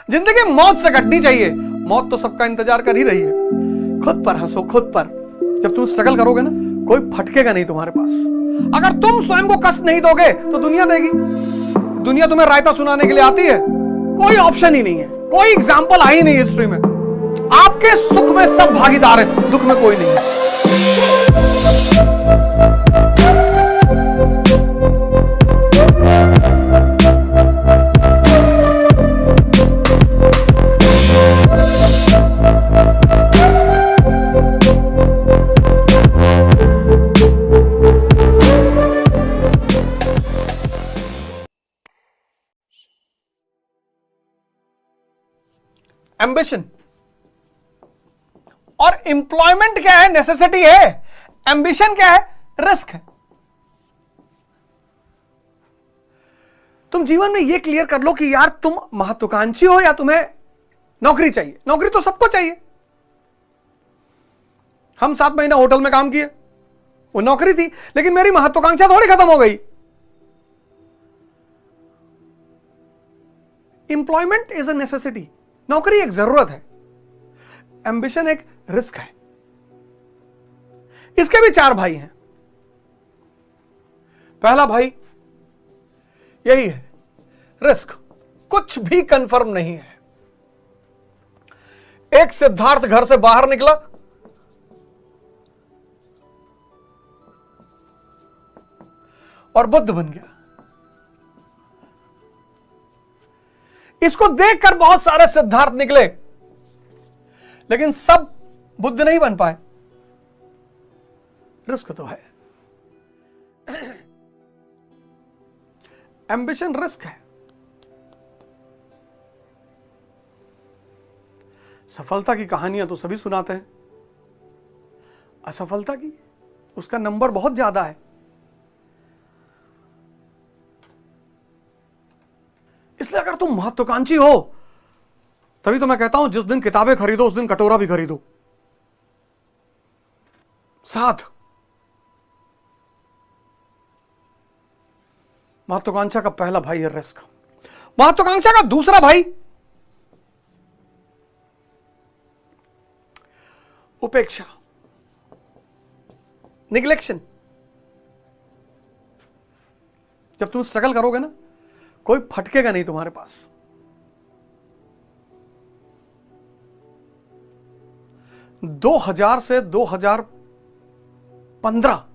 जिंदगी मौत से कटनी चाहिए। मौत तो सबका इंतजार कर ही रही है। खुद पर हंसो, खुद पर। जब तुम स्ट्रगल करोगे ना, कोई फटकेगा नहीं तुम्हारे पास। अगर तुम स्वयं को कष्ट नहीं दोगे तो दुनिया देगी। दुनिया तुम्हें रायता सुनाने के लिए आती है? कोई ऑप्शन ही नहीं है, कोई एग्जाम्पल आई नहीं हिस्ट्री में। आपके सुख में सब भागीदार है, दुख में कोई नहीं है। एम्बिशन और एम्प्लॉयमेंट क्या है? नेसेसिटी है। एम्बिशन क्या है? रिस्क है। तुम जीवन में यह क्लियर कर लो कि यार तुम महत्वाकांक्षी हो या तुम्हें नौकरी चाहिए। नौकरी तो सबको चाहिए। हम 7 महीना होटल में काम किए, वो नौकरी थी, लेकिन मेरी महत्वाकांक्षा थोड़ी खत्म हो गई। एम्प्लॉयमेंट इज अ नेसेसिटी, नौकरी एक जरूरत है। एम्बिशन एक रिस्क है। इसके भी 4 भाई हैं। पहला भाई यही है, रिस्क। कुछ भी कंफर्म नहीं है। एक सिद्धार्थ घर से बाहर निकला, और बुद्ध बन गया। इसको देखकर बहुत सारे सिद्धार्थ निकले, लेकिन सब बुद्ध नहीं बन पाए। रिस्क तो है। एम्बिशन रिस्क है। सफलता की कहानियां तो सभी सुनाते हैं, असफलता की उसका नंबर बहुत ज्यादा है। इसलिए अगर तुम महत्वाकांक्षी हो, तभी तो मैं कहता हूं जिस दिन किताबें खरीदो उस दिन कटोरा भी खरीदो साथ। महत्वाकांक्षा का पहला भाई है रिस्क। महत्वाकांक्षा का दूसरा भाई उपेक्षा, निग्लेक्शन। जब तुम स्ट्रगल करोगे ना, कोई फटकेगा नहीं तुम्हारे पास। - 2000 से 2015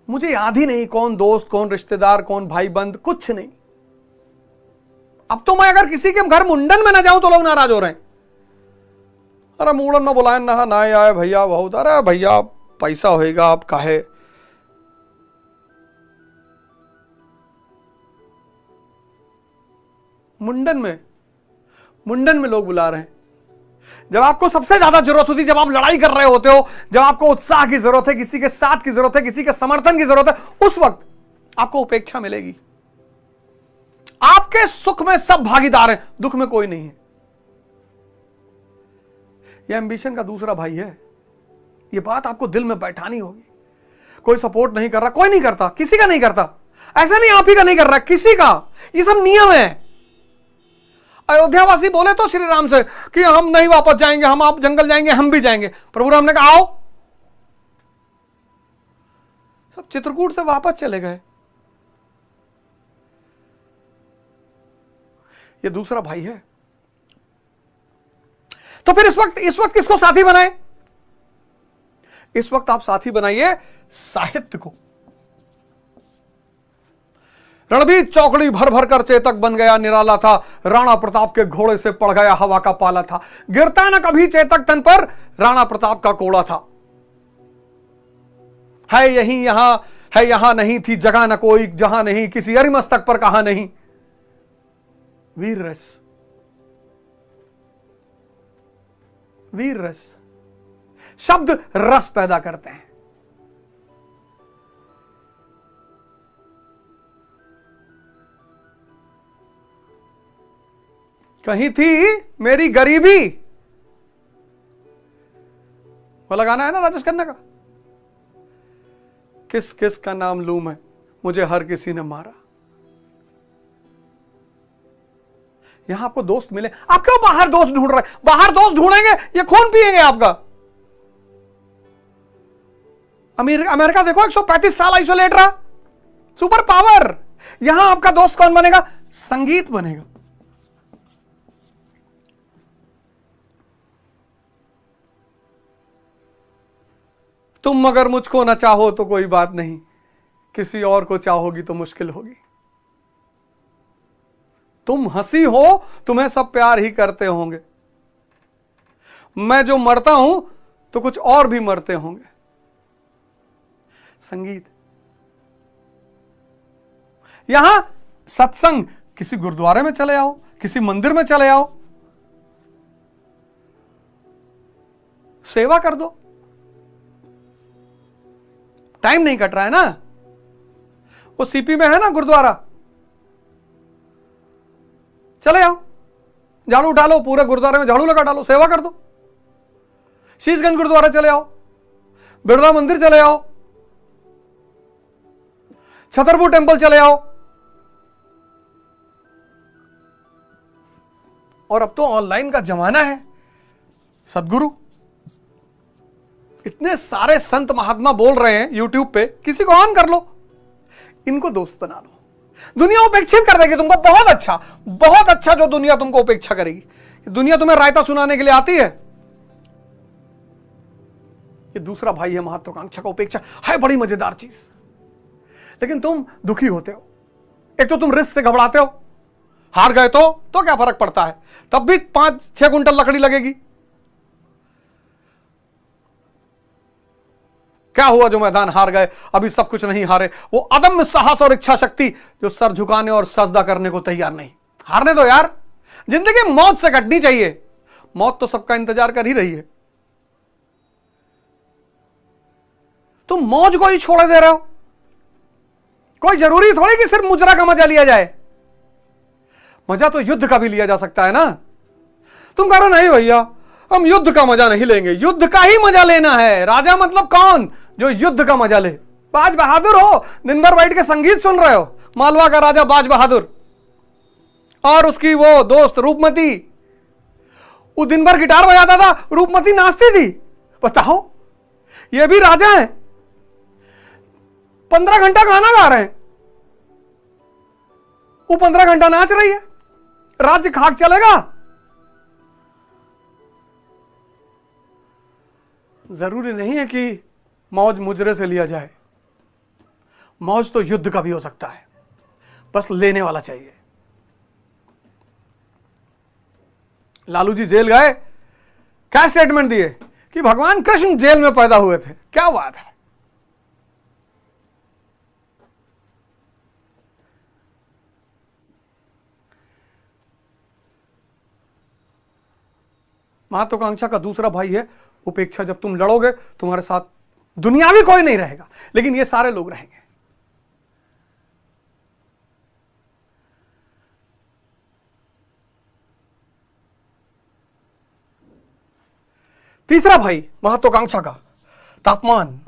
मुझे याद ही नहीं कौन दोस्त, कौन रिश्तेदार, कौन भाई बंद, कुछ नहीं। अब तो मैं अगर किसी के घर मुंडन में ना जाऊं तो लोग नाराज हो रहे हैं। अरे मुंडन में बुलाए ना आए भैया बहुत। अरे भैया पैसा होएगा, आप काहे। मुंडन में लोग बुला रहे हैं। जब आपको सबसे ज्यादा जरूरत होती है, जब आप लड़ाई कर रहे होते हो, जब आपको उत्साह की जरूरत है, किसी के साथ की जरूरत है, किसी के समर्थन की जरूरत है, उस वक्त आपको उपेक्षा मिलेगी। आपके सुख में सब भागीदार हैं, दुख में कोई नहीं है। यह एम्बिशन का दूसरा भाई है। यह बात आपको दिल में बैठानी होगी। कोई सपोर्ट नहीं कर रहा, कोई नहीं करता, किसी का नहीं करता। ऐसा नहीं आप ही का नहीं कर रहा, किसी का। यह सब नियम है। अयोध्यावासी बोले तो श्री राम से कि हम नहीं वापस जाएंगे, हम आप जंगल जाएंगे, हम भी जाएंगे। प्रभु राम ने कहा आओ। सब चित्रकूट से वापस चले गए। ये दूसरा भाई है। तो फिर इस वक्त किसको साथी बनाए? इस वक्त आप साथी बनाइए साहित्य को। रणबीर चौकड़ी भर भर कर चेतक बन गया निराला था, राणा प्रताप के घोड़े से पड़ गया हवा का पाला था। गिरता न कभी चेतक तन पर, राणा प्रताप का कोड़ा था। है यहीं यहां, है यहां नहीं थी जगह न कोई, जहां नहीं किसी अरिमस्तक पर कहा नहीं। वीर रस, वीर रस। शब्द रस पैदा करते हैं। कहीं थी मेरी गरीबी, वो लगाना है ना राजेश खन्ना का। किस किस का नाम लूं मैं, मुझे हर किसी ने मारा। यहां आपको दोस्त मिले, आप क्यों बाहर दोस्त ढूंढ रहे हैं? बाहर दोस्त ढूंढेंगे ये खून पिएंगे आपका। अमेरिका देखो 135 साल आइसोलेट रहा, सुपर पावर। यहां आपका दोस्त कौन बनेगा? संगीत बनेगा। तुम अगर मुझको ना चाहो तो कोई बात नहीं, किसी और को चाहोगी तो मुश्किल होगी। तुम हंसी हो, तुम्हें सब प्यार ही करते होंगे। मैं जो मरता हूं तो कुछ और भी मरते होंगे। संगीत। यहां सत्संग, किसी गुरुद्वारे में चले आओ, किसी मंदिर में चले आओ, सेवा कर दो। टाइम नहीं कट रहा है ना? वो सीपी में है ना गुरुद्वारा, चले आओ, झाड़ू उठा लो, पूरे गुरुद्वारे में झाड़ू लगा डालो, सेवा कर दो। शीशगंज गुरुद्वारा चले आओ, बिरला मंदिर चले आओ, छतरपुर टेंपल चले आओ। और अब तो ऑनलाइन का जमाना है। सदगुरु, इतने सारे संत महात्मा बोल रहे हैं यूट्यूब पे, किसी को ऑन कर लो, इनको दोस्त बना लो। दुनिया उपेक्षित कर देगी तुमको। बहुत अच्छा जो दुनिया तुमको उपेक्षा करेगी। दुनिया तुम्हें रायता सुनाने के लिए आती है। ये दूसरा भाई है महत्वाकांक्षा का उपेक्षा, है बड़ी मजेदार चीज। लेकिन तुम दुखी होते हो। एक तो तुम रिस्क से घबराते हो, हार गए तो क्या फर्क पड़ता है, तब भी 5-6 कुंटल लकड़ी लगेगी। क्या हुआ जो मैदान हार गए, अभी सब कुछ नहीं हारे। वो अदम्य साहस और इच्छा शक्ति जो सर झुकाने और सजदा करने को तैयार नहीं। हारने दो यार, जिंदगी मौत से कटनी चाहिए। मौत तो सबका इंतजार कर ही रही है। तुम मौज को ही छोड़ दे रहे हो। कोई जरूरी थोड़ी कि सिर्फ मुजरा का मजा लिया जाए, मजा तो युद्ध का भी लिया जा सकता है ना। तुम कह रहे नहीं भैया हम युद्ध का मजा नहीं लेंगे, युद्ध का ही मजा लेना है। राजा मतलब कौन? जो युद्ध का मजा ले। बाज बहादुर हो, दिन भर बैठ के संगीत सुन रहे हो। मालवा का राजा बाज बहादुर और उसकी वो दोस्त रूपमती, वो दिन भर गिटार बजाता था, रूपमती नाचती थी। बताओ, ये भी राजा हैं, 15 घंटा गाना गा रहे हैं, वो 15 घंटा नाच रही है। राज्य खाक चलेगा? जरूरी नहीं है कि मौज मुजरे से लिया जाए। मौज तो युद्ध का भी हो सकता है, बस लेने वाला चाहिए। लालू जी जेल गए, क्या स्टेटमेंट दिए कि भगवान कृष्ण जेल में पैदा हुए थे। क्या बात है। महत्वाकांक्षा का दूसरा भाई है उपेक्षा। जब तुम लड़ोगे तुम्हारे साथ दुनियावी कोई नहीं रहेगा, लेकिन ये सारे लोग रहेंगे। तीसरा भाई महत्वाकांक्षा का तापमान।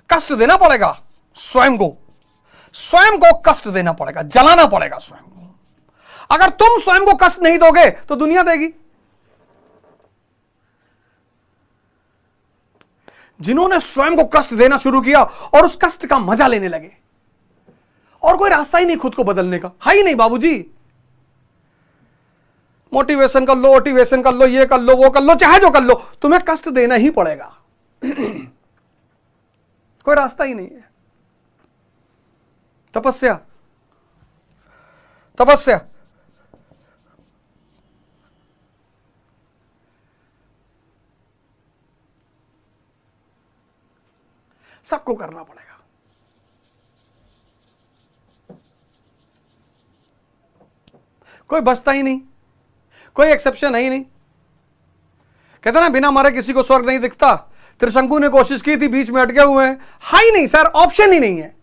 कष्ट देना पड़ेगा स्वयं को कष्ट देना पड़ेगा, जलाना पड़ेगा स्वयं को। अगर तुम स्वयं को कष्ट नहीं दोगे तो दुनिया देगी। जिन्होंने स्वयं को कष्ट देना शुरू किया और उस कष्ट का मजा लेने लगे, और कोई रास्ता ही नहीं खुद को बदलने का, है ही नहीं बाबूजी। मोटिवेशन कर लो, मोटिवेशन कर लो, ये कर लो, वो कर लो, चाहे जो कर लो, तुम्हें कष्ट देना ही पड़ेगा। कोई रास्ता ही नहीं है। तपस्या, तपस्या सबको करना पड़ेगा। कोई बचता ही नहीं, कोई एक्सेप्शन है ही नहीं। कहते ना बिना मरे किसी को स्वर्ग नहीं दिखता। त्रिशंकु ने कोशिश की थी, बीच में अटके हुए हैं। है ही नहीं सर, ऑप्शन ही नहीं है।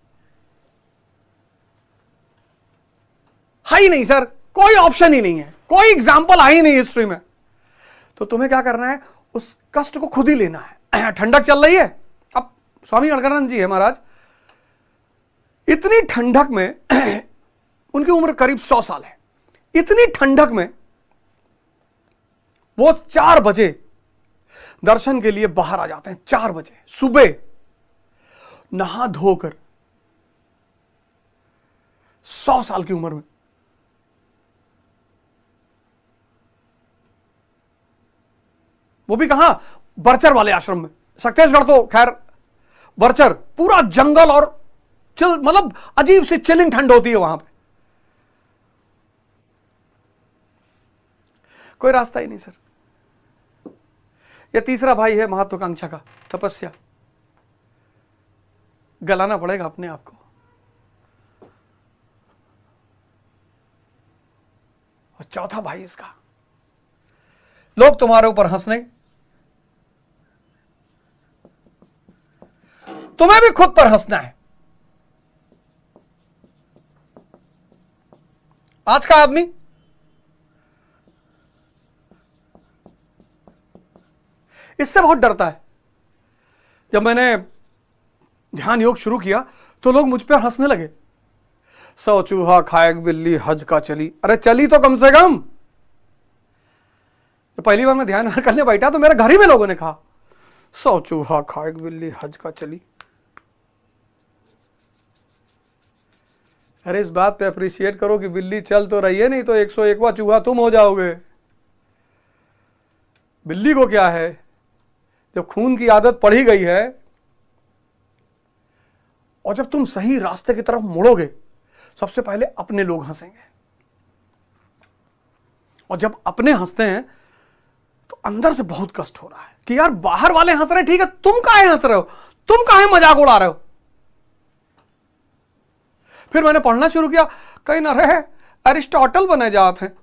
है ही नहीं सर, कोई ऑप्शन ही नहीं है, कोई एग्जाम्पल है ही नहीं हिस्ट्री में। तो तुम्हें क्या करना है, उस कष्ट को खुद ही लेना है। ठंडक चल रही है, अब स्वामी गणकानंद जी है महाराज, इतनी ठंडक में उनकी उम्र करीब 100 साल है। इतनी ठंडक में वो 4 बजे दर्शन के लिए बाहर आ जाते हैं। 4 बजे सुबह नहा धोकर, 100 साल की उम्र में। वो भी कहां, बरचर वाले आश्रम में। सक्तेशगढ़ तो खैर, बरचर पूरा जंगल और चिल, मतलब अजीब सी चिलिंग ठंड होती है वहां पे। कोई रास्ता ही नहीं सर। यह तीसरा भाई है महत्वाकांक्षा का, तपस्या। गलाना पड़ेगा अपने आप को। और चौथा भाई इसका, लोग तुम्हारे ऊपर हंसने, तुम्हें भी खुद पर हंसना है। आज का आदमी इससे बहुत डरता है। जब मैंने ध्यान योग शुरू किया तो लोग मुझ पर हंसने लगे। 100 चूहा खाए बिल्ली हज का चली। अरे चली तो कम से कम। तो पहली बार मैं ध्यान करने बैठा तो मेरे घर ही में लोगों ने कहा 100 चूहा खाए बिल्ली हज का चली। अरे इस बात पे अप्रिशिएट करो कि बिल्ली चल तो रही है, नहीं तो 101वां चूहा तुम हो जाओगे। बिल्ली को क्या है, जब खून की आदत पड़ ही गई है और जब तुम सही रास्ते की तरफ मुड़ोगे, सबसे पहले अपने लोग हंसेंगे। और जब अपने हंसते हैं तो अंदर से बहुत कष्ट हो रहा है कि यार बाहर वाले हंस रहे, ठीक है, तुम काहे हंस रहे हो, तुम काहे मजाक उड़ा रहे हो। फिर मैंने पढ़ना शुरू किया, कहीं ना रहे अरिस्टोटल बने जाते हैं।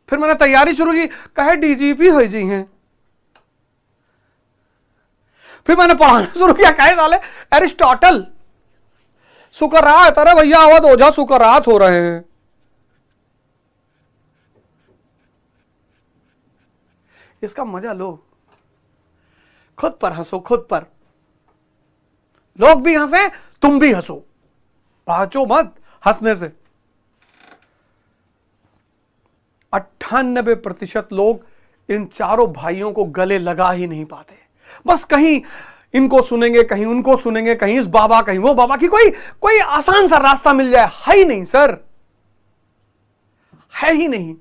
फिर मैंने तैयारी शुरू की, कहे डीजीपी हो जी हैं। फिर मैंने पढ़ाना शुरू किया, कहे साले अरिस्टोटल सुकरात। अरे भैया अवध ओझा सुकरात हो रहे हैं। इसका मजा लो, खुद पर हंसो, खुद पर। लोग भी हंसे, तुम भी हंसो, बाचो मत हंसने से। 98% लोग इन चारों भाइयों को गले लगा ही नहीं पाते। बस कहीं इनको सुनेंगे, कहीं उनको सुनेंगे, कहीं इस बाबा कहीं वो बाबा की कोई आसान सा रास्ता मिल जाए, है ही नहीं सर, है ही नहीं।